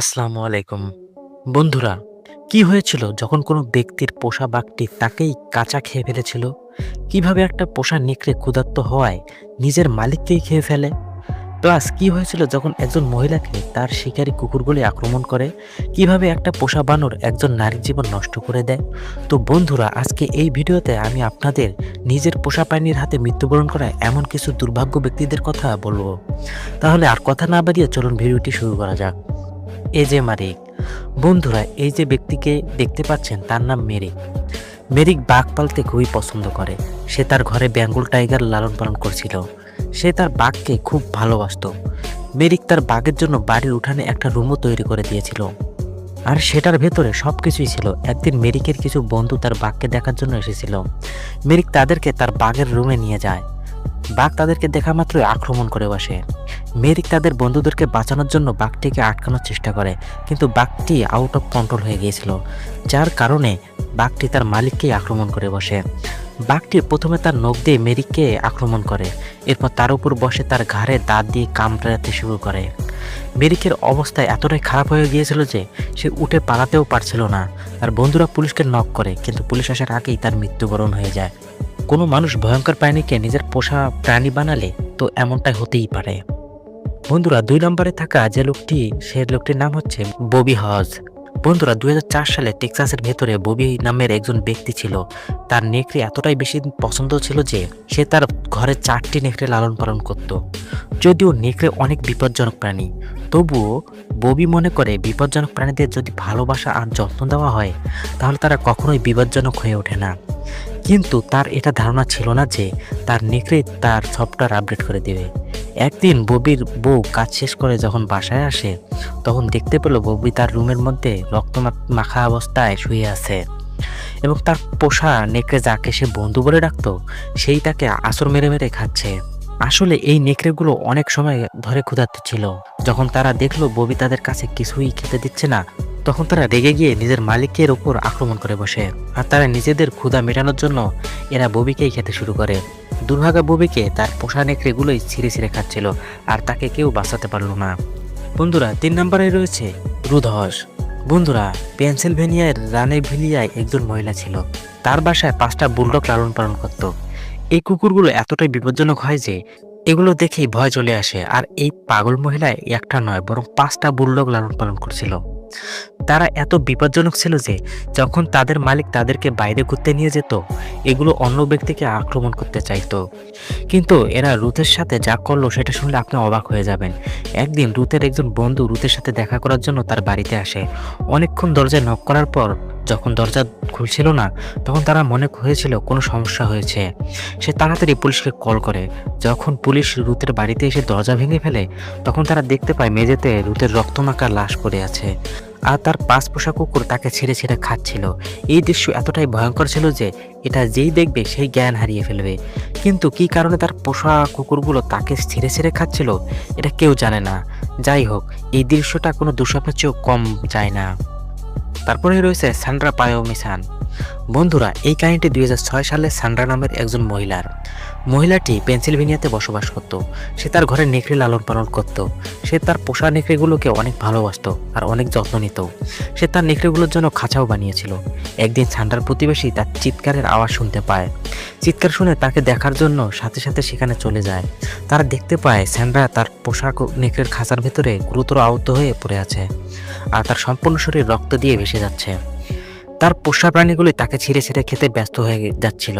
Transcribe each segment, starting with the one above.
আসসালামু আলাইকুম বন্ধুরা। কি হয়েছিল যখন কোনো ব্যক্তির পোষা বাঘটি তাকেই কাঁচা খেয়ে ফেলেছিল? কিভাবে একটা পোষা নেকড়ে ক্ষুধার্ত হওয়ায় নিজের মালিককেই খেয়ে ফেলে? প্লাস কি হয়েছিল যখন একজন মহিলাকে তার শিকারী কুকুরগুলি আক্রমণ করে? কিভাবে একটা পোষা বানর একজন নারীর জীবন নষ্ট করে দেয়? তো বন্ধুরা, আজকে এই ভিডিওতে আমি আপনাদের নিজের পোষা প্রাণীর হাতে মৃত্যুবরণ করা এমন কিছু দুর্ভাগ্য ব্যক্তিদের কথা বলবো। তাহলে আর কথা না বাড়িয়ে চলুন ভিডিওটি শুরু করা যাক। এই যে মারিক, বন্ধুরা, এই যে ব্যক্তিকে দেখতে পাচ্ছেন তার নাম মেরিক। মেরিক বাঘ পালতে খুবই পছন্দ করে। সে তার ঘরে বেঙ্গল টাইগার লালন পালন করছিল। সে তার বাঘকে খুব ভালোবাসতো। মেরিক তার বাঘের জন্য বাড়ির উঠানে একটা রুমও তৈরি করে দিয়েছিল, আর সেটার ভেতরে সবকিছুই ছিল। একদিন মেরিকের কিছু বন্ধু তার বাঘকে দেখার জন্য এসেছিল। মেরিক তাদেরকে তার বাঘের রুমে নিয়ে যায়। বাঘ তাদেরকে দেখা মাত্রই আক্রমণ করে বসে। মেরিক তাদের বন্ধুদেরকে বাঁচানোর জন্য বাঘটিকে আটকানোর চেষ্টা করে, কিন্তু বাঘটি আউট অফ কন্ট্রোল হয়ে গিয়েছিল, যার কারণে বাঘটি তার মালিককেই আক্রমণ করে বসে। বাঘটি প্রথমে তার নখ দিয়ে মেরিককে আক্রমণ করে, এরপর তার উপর বসে তার ঘাড়ে দাঁত দিয়ে কামড়াতে শুরু করে। মেরিকের অবস্থা এতটাই খারাপ হয়ে গিয়েছিল যে সে উঠে পালাতেও পারছিল না। তার বন্ধুরা পুলিশকে নক করে, কিন্তু পুলিশ আসার আগেই তার মৃত্যুবরণ হয়ে যায়। কোনো মানুষ ভয়ঙ্কর প্রাণীকে নিজের পোষা প্রাণী বানালে তো এমনটাই হতেই পারে। বন্ধুরা, 2 নম্বরে থাকা যে লোকটি, সে লোকটির নাম হচ্ছে ববি হজ। বন্ধুরা, 2004 সালে টেক্সাসের ভেতরে ববি নামের একজন ব্যক্তি ছিল। তার নেকড়ে এতটাই বেশি পছন্দ ছিল যে সে তার ঘরে 4টি নেকড়ে লালন পালন করত। যদিও নেকড়ে অনেক বিপজ্জনক প্রাণী, তবুও ববি মনে করে বিপজ্জনক প্রাণীদের যদি ভালোবাসা আর যত্ন দেওয়া হয় তাহলে তারা কখনোই বিপজ্জনক হয়ে ওঠে না। কিন্তু তার এটা ধারণা ছিল না যে তার নেকড়ে তার সফটওয়্যার আপডেট করে দেবে। একদিন ববির বউ কাজ শেষ করে যখন বাসায় আসে, তখন দেখতে পেল ববি তার রুমের মধ্যে রক্ত মাখা অবস্থায় শুয়ে আছে, এবং তার পোষা নেকড়ে, যাকে সে বন্ধু বলে ডাকতো, সেই তাকে আঁচড় মেরে মেরে খাচ্ছে। আসলে এই নেকড়েগুলো অনেক সময় ধরে ক্ষুধার্ত ছিল। যখন তারা দেখলো ববি তাদের কাছে কিছুই খেতে দিচ্ছে না, তখন তারা রেগে গিয়ে নিজের মালিকের উপর আক্রমণ করে বসে। আর তারা নিজেদের ক্ষুধা মেটানোর জন্য এরা ববিকেই খেতে শুরু করে। দুর্ভাগা ববিকে তার পোষা নেকড়েগুলোই ছিঁড়ে ছিঁড়ে খাচ্ছিল, আর তাকে কেউ বাঁচাতে পারলো না। বন্ধুরা, 3 নম্বরে রয়েছে রুধস। বন্ধুরা, পেনসিলভেনিয়ার রানেভিলিয়ায় একজন মহিলা ছিল। তার বাসায় 5টা বুলডগ লালন পালন করত। এই কুকুরগুলো এতটাই বিপজ্জনক হয় যে এগুলো দেখেই ভয় চলে আসে। আর এই পাগল মহিলা একটা নয়, বরং 5টা বুলডগ লালন পালন করছিল। তারা এত বিপজ্জনক ছিল যে যখন তাদের মালিক তাদেরকে বাইরে ঘুরতে নিয়ে যেত, এগুলো অন্য ব্যক্তিকে আক্রমণ করতে চাইতো। কিন্তু এরা রুথের সাথে যা করলো সেটা শুনলে আপনি অবাক হয়ে যাবেন। একদিন রুথের একজন বন্ধু রুথের সাথে দেখা করার জন্য তার বাড়িতে আসে। অনেকক্ষণ দরজায় নক করার পর যখন দরজা খুলছিল না, তখন তারা মনে হয়েছিল কোনো সমস্যা হয়েছে। সে তাড়াতাড়ি পুলিশকে কল করে। যখন পুলিশ রুথের বাড়িতে এসে দরজা ভেঙে ফেলে, তখন তারা দেখতে পায় মেঝেতে রুথের রক্তমাখা লাশ পড়ে আছে, আর তার 5 পোষা কুকুর তাকে ছেড়ে ছেড়ে খাচ্ছিল। এই দৃশ্য এতটাই ভয়ঙ্কর ছিল যে এটা যেই দেখবে সেই জ্ঞান হারিয়ে ফেলবে। কিন্তু কি কারণে তার পোষা কুকুরগুলো তাকে ছেড়ে ছেড়ে খাচ্ছিল এটা কেউ জানে না। যাই হোক, এই দৃশ্যটা কোনো দুঃস্বপ্নের চেয়েও কম যায় না। তারপরে রয়েছে সান্ড্রা পায়োমিসান। বন্ধুরা, এই কাহিনীটি 2006 সালে সান্ড্রা নামের একজন মহিলাটি পেনসিলভেনিয়াতে বসবাস করত। সে তার ঘরে নেকড়ে লালন পালন করত। সে তার পোষা নেকড়েগুলোকে অনেক ভালোবাসত আর অনেক যত্ন নিত। সে তার নেকড়েগুলোর জন্য খাঁচাও বানিয়েছিল। একদিন সান্ড্রার প্রতিবেশী তার চিৎকারের আওয়াজ শুনতে পায়। চিৎকার শুনে তাকে দেখার জন্য সাথে সাথে সেখানে চলে যায়। তারা দেখতে পায় সান্ড্রা তার পোষা নেকড়ের খাঁচার ভেতরে গুরুতর আহত হয়ে পড়ে আছে, আর তার সম্পূর্ণ শরীর রক্ত দিয়ে ভেসে যাচ্ছে। তার পোষা প্রাণীগুলি তাকে ছিঁড়ে ছিঁড়ে খেতে ব্যস্ত হয়ে যাচ্ছিল।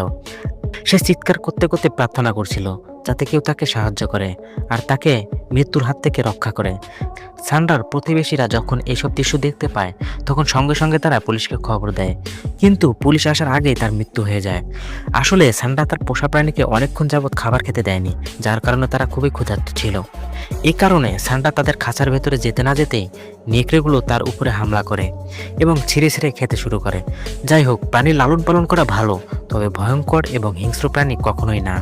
সে চিৎকার করতে করতে প্রার্থনা করছিল যাতে কেউ তাকে সাহায্য করে আর তাকে মৃত্যুর হাত থেকে রক্ষা করে। সান্ড্রার প্রতিবেশীরা যখন এইসব দৃশ্য দেখতে পায়, তখন সঙ্গে সঙ্গে তারা পুলিশকে খবর দেয়, কিন্তু পুলিশ আসার আগেই তার মৃত্যু হয়ে যায়। আসলে সান্ড্রা তার পোষা প্রাণীকে অনেকক্ষণ যাবৎ খাবার খেতে দেয়নি, যার কারণে তারা খুবই ক্ষুধার্ত ছিল। এই কারণে সান্ড্রা তাদের খাঁচার ভেতরে যেতে না যেতেই নেকড়েগুলো তার উপরে হামলা করে এবং ছিঁড়ে ছিঁড়ে খেতে শুরু করে। যাই হোক, প্রাণী লালন পালন করা ভালো, তবে ভয়ঙ্কর এবং হিংস্র প্রাণী কখনোই না।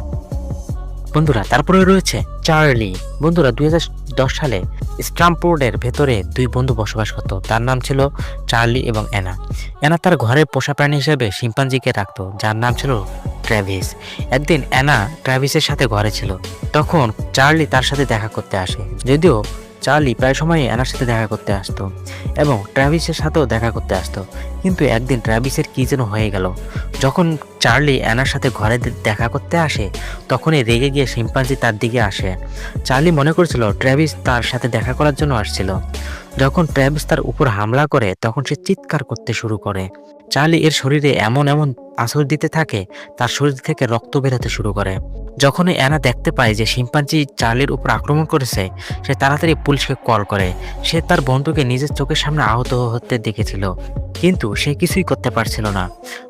বন্ধুরা, তারপরে রয়েছে চার্লি। বন্ধুরা, 2010 সালে স্ট্রামফোর্ডের ভেতরে 2 বন্ধু বসবাস করত। তার নাম ছিল চার্লি এবং অ্যানা। অ্যানা তার ঘরের পোষা প্রাণী হিসেবে শিম্পাঞ্জিকে রাখতো, যার নাম ছিল ট্র্যাভিস। একদিন অ্যানা ট্র্যাভিসের সাথে ঘরে ছিল, তখন চার্লি তার সাথে দেখা করতে আসে। যদিও চার্লি প্রায় সময় অ্যানার সাথে দেখা করতে আসতো এবং ট্র্যাভিসের সাথেও দেখা করতে আসতো। কিন্তু একদিন ট্র্যাভিসের কী যেন হয়ে গেল। যখন চার্লি অ্যানার সাথে ঘরে দেখা করতে আসে, তখনই রেগে গিয়ে শিম্পাঞ্জি তার দিকে আসে। চার্লি মনে করেছিল ট্র্যাভিস তার সাথে দেখা করার জন্য আসছিল। যখন ট্র্যাভিস তার উপর হামলা করে, তখন সে চিৎকার করতে শুরু করে। চার্লি এর শরীরে এমন এমন আঁচড় দিতে থাকে, তার শরীর থেকে রক্ত বেরোতে শুরু করে। যখনই অ্যানা দেখতে পায় যে শিম্পাঞ্জি চার্লির উপর আক্রমণ করেছে, সে তাড়াতাড়ি পুলিশকে কল করে। সে তার বন্ধুকে নিজের চোখের সামনে আহত হতে দেখেছিল, কিন্তু সে কিছুই করতে পারছিল না।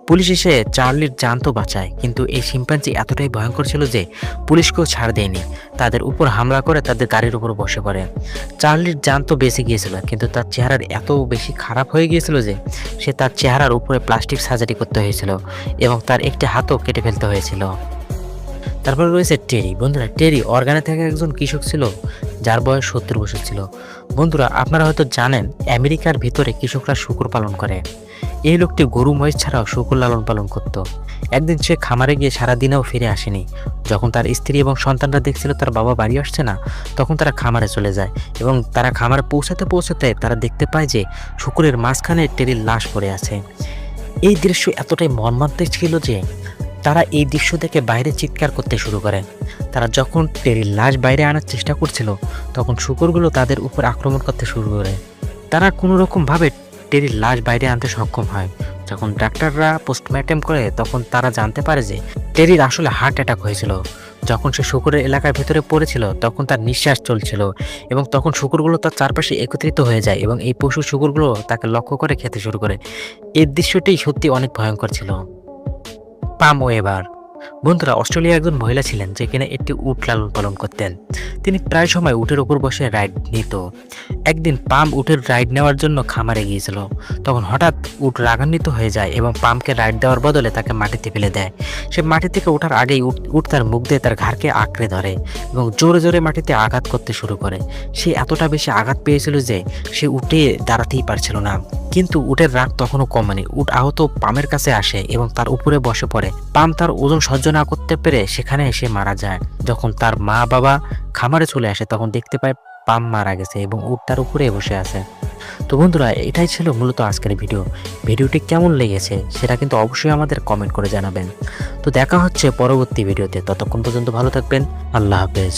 পুলিশ এসে চার্লির জান তো বাঁচায়, কিন্তু এই শিম্পাঞ্জি এতটাই ভয়ঙ্কর ছিল যে পুলিশকেও ছাড় দেয়নি। তাদের উপর হামলা করে তাদের গাড়ির উপর বসে পড়ে। চার্লির জান তো বেঁচে গিয়েছিল, কিন্তু তার চেহারার এত বেশি খারাপ হয়ে গিয়েছিল যে সে তার চেহারার উপরে প্লাস্টিক সার্জারি করতে হয়েছিল এবং তার একটি হাতও কেটে ফেলতে হয়েছিল। তারপর রয়েছে টেরি। বন্ধুরা, টেরি অর্গানে থেকে একজন কৃষক ছিল যার বয়স 70 বছর ছিল। বন্ধুরা, আপনারা হয়তো জানেন আমেরিকার ভিতরে কৃষকরা শূকর পালন করে। এই লোকটি গরু মহিষ ছাড়াও শূকর লালন পালন করত। একদিন সে খামারে গিয়ে সারাদিনেও ফিরে আসেনি। যখন তার স্ত্রী এবং সন্তানরা দেখছিল তার বাবা বাড়ি আসছে না, তখন তারা খামারে চলে যায় এবং তারা খামারে পৌঁছাতে পৌঁছাতে তারা দেখতে পায় যে শূকরের মাঝখানে টেরির লাশ পড়ে আছে। এই দৃশ্য এতটাই মর্মান্তিক ছিল যে তারা এই দৃশ্য দেখে বাইরে চিৎকার করতে শুরু করে। তারা যখন টেরির লাশ বাইরে আনার চেষ্টা করছিল, তখন শূকরগুলো তাদের উপর আক্রমণ করতে শুরু করে। তারা কোনো রকমভাবে টেরির লাশ বাইরে আনতে সক্ষম হয়। যখন ডাক্তাররা পোস্টমর্টেম করে, তখন তারা জানতে পারে যে টেরির আসলে হার্ট অ্যাটাক হয়েছিল। যখন সে শূকরের এলাকার ভেতরে পড়েছিল, তখন তার নিঃশ্বাস চলছিল এবং তখন শূকরগুলো তার চারপাশে একত্রিত হয়ে যায় এবং এই পশু শূকরগুলো তাকে লক্ষ্য করে খেতে শুরু করে। এই দৃশ্যটি সত্যি অনেক ভয়ঙ্কর ছিল। পাম ওয়েবার। বন্ধুরা, অস্ট্রেলিয়ার একজন মহিলা ছিলেন যে কিনা একটি উট লালন পালন করতেন। তিনি প্রায় সময় উটের উপর বসে রাইড নিত। একদিন পাম উটের রাইড নেওয়ার জন্য খামারে গিয়েছিল। তখন হঠাৎ উট রাগান্বিত হয়ে যায় এবং পামকে রাইড দেওয়ার বদলে তাকে মাটিতে ফেলে দেয়। সে মাটি থেকে ওঠার আগেই উট তার মুখ দিয়ে তার ঘাড়কে আঁকড়ে ধরে এবং জোরে জোরে মাটিতে আঘাত করতে শুরু করে। সে এতটা বেশি আঘাত পেয়েছিল যে সে উঠে দাঁড়াতেই পারছিল না। কিন্তু উটের রাগ তখনও কমেনি। উট আহত পামের কাছে আসে এবং তার উপরে বসে পড়ে। পাম তার ওজন সহ্য না করতে পেরে সেখানে এসে মারা যায়। যখন তার মা বাবা খামারে চলে আসে, তখন দেখতে পায় পাম মারা গেছে এবং উট তার উপরে বসে আছে। তো বন্ধুরা, এটাই ছিল মূলত আজকের ভিডিওটি কেমন লেগেছে সেটা কিন্তু অবশ্যই আমাদের কমেন্ট করে জানাবেন। তো দেখা হচ্ছে পরবর্তী ভিডিওতে। ততক্ষণ পর্যন্ত ভালো থাকবেন। আল্লাহ হাফেজ।